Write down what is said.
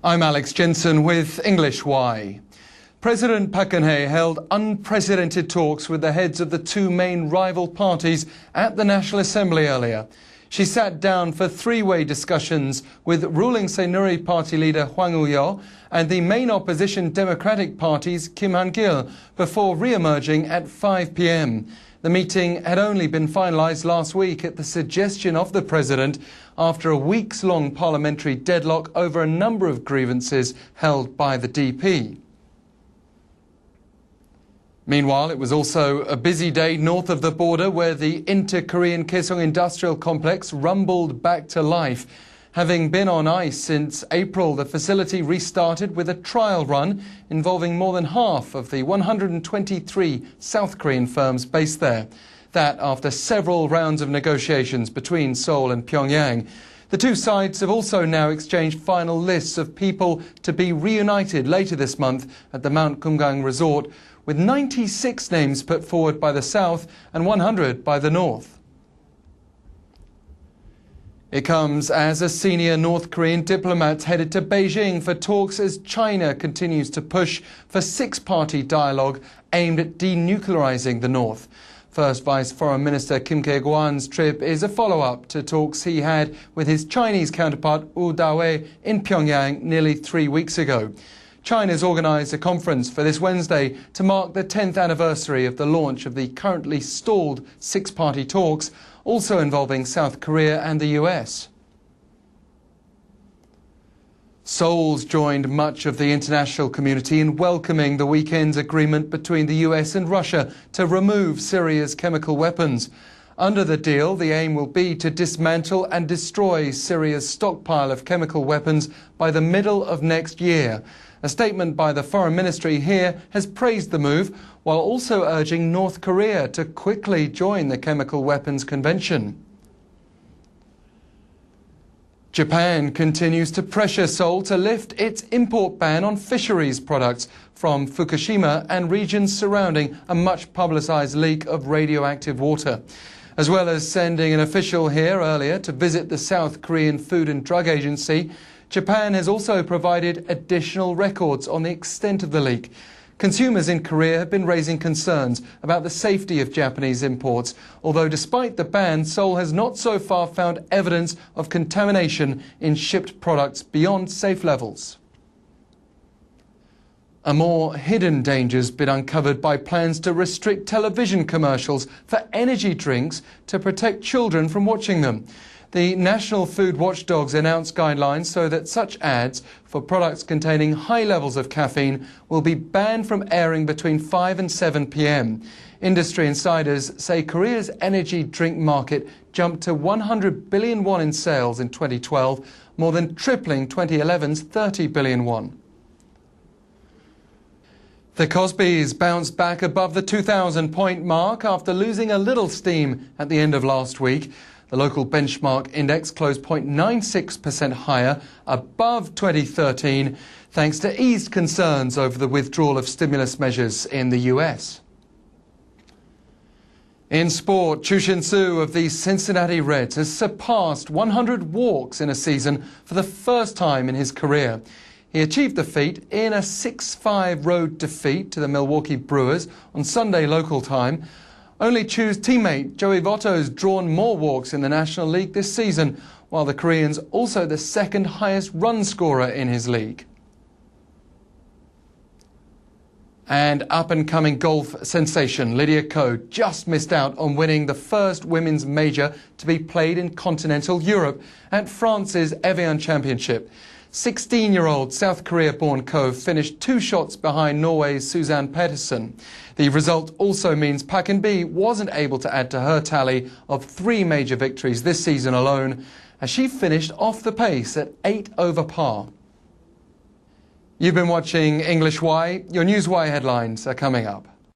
I'm Alex Jensen with English Why. President Park Geun-hye held unprecedented talks with the heads of the two main rival parties at the National Assembly earlier. She sat down for three-way discussions with ruling Saenuri Party leader Hwang Woo-yea and the main opposition Democratic Party's Hang-gil before re-emerging at 5 p.m. The meeting had only been finalized last week at the suggestion of the president after a weeks-long parliamentary deadlock over a number of grievances held by the DP. Meanwhile, it was also a busy day north of the border where the inter-Korean Kaesong Industrial Complex rumbled back to life. Having been on ice since April, the facility restarted with a trial run involving more than half of the 123 South Korean firms based there. That after several rounds of negotiations between Seoul and Pyongyang. The two sides have also now exchanged final lists of people to be reunited later this month at the Mount Kumgang resort, with 96 names put forward by the South and 100 by the North. It comes as a senior North Korean diplomat headed to Beijing for talks as China continues to push for six-party dialogue aimed at denuclearizing the North. First Vice Foreign Minister Kim Kye-gwan's trip is a follow-up to talks he had with his Chinese counterpart Woo Da-wei in Pyongyang nearly 3 weeks ago. China's organised a conference for this Wednesday to mark the 10th anniversary of the launch of the currently stalled six-party talks, also involving South Korea and the US. Seoul's joined much of the international community in welcoming the weekend's agreement between the US and Russia to remove Syria's chemical weapons. Under the deal, the aim will be to dismantle and destroy Syria's stockpile of chemical weapons by the middle of next year. A statement by the Foreign Ministry here has praised the move, while also urging North Korea to quickly join the Chemical Weapons Convention. Japan continues to pressure Seoul to lift its import ban on fisheries products from Fukushima and regions surrounding a much publicized leak of radioactive water. As well as sending an official here earlier to visit the South Korean Food and Drug Agency, Japan has also provided additional records on the extent of the leak. Consumers in Korea have been raising concerns about the safety of Japanese imports, although despite the ban, Seoul has not so far found evidence of contamination in shipped products beyond safe levels. A more hidden danger has been uncovered by plans to restrict television commercials for energy drinks to protect children from watching them. The National Food Watchdogs announced guidelines so that such ads for products containing high levels of caffeine will be banned from airing between 5 and 7 p.m. Industry insiders say Korea's energy drink market jumped to 100 billion won in sales in 2012, more than tripling 2011's 30 billion won. The Kosbis bounced back above the 2,000-point mark after losing a little steam at the end of last week. The local benchmark index closed 0.96% higher, above 2013, thanks to eased concerns over the withdrawal of stimulus measures in the US. In sport, Shin-soo of the Cincinnati Reds has surpassed 100 walks in a season for the first time in his career. He achieved the feat in a 6-5 road defeat to the Milwaukee Brewers on Sunday local time. Only Chu's teammate Joey Votto's drawn more walks in the National League this season, while the Korean's also the second highest run scorer in his league. And up-and-coming golf sensation Lydia Ko just missed out on winning the first women's major to be played in continental Europe at France's Evian Championship. 16-year-old South Korea-born Ko finished 2 shots behind Norway's Suzanne Pedersen. The result also means Park Geun-hye wasn't able to add to her tally of 3 major victories this season alone, as she finished off the pace at 8 over par. You've been watching English Why. Your News Why headlines are coming up.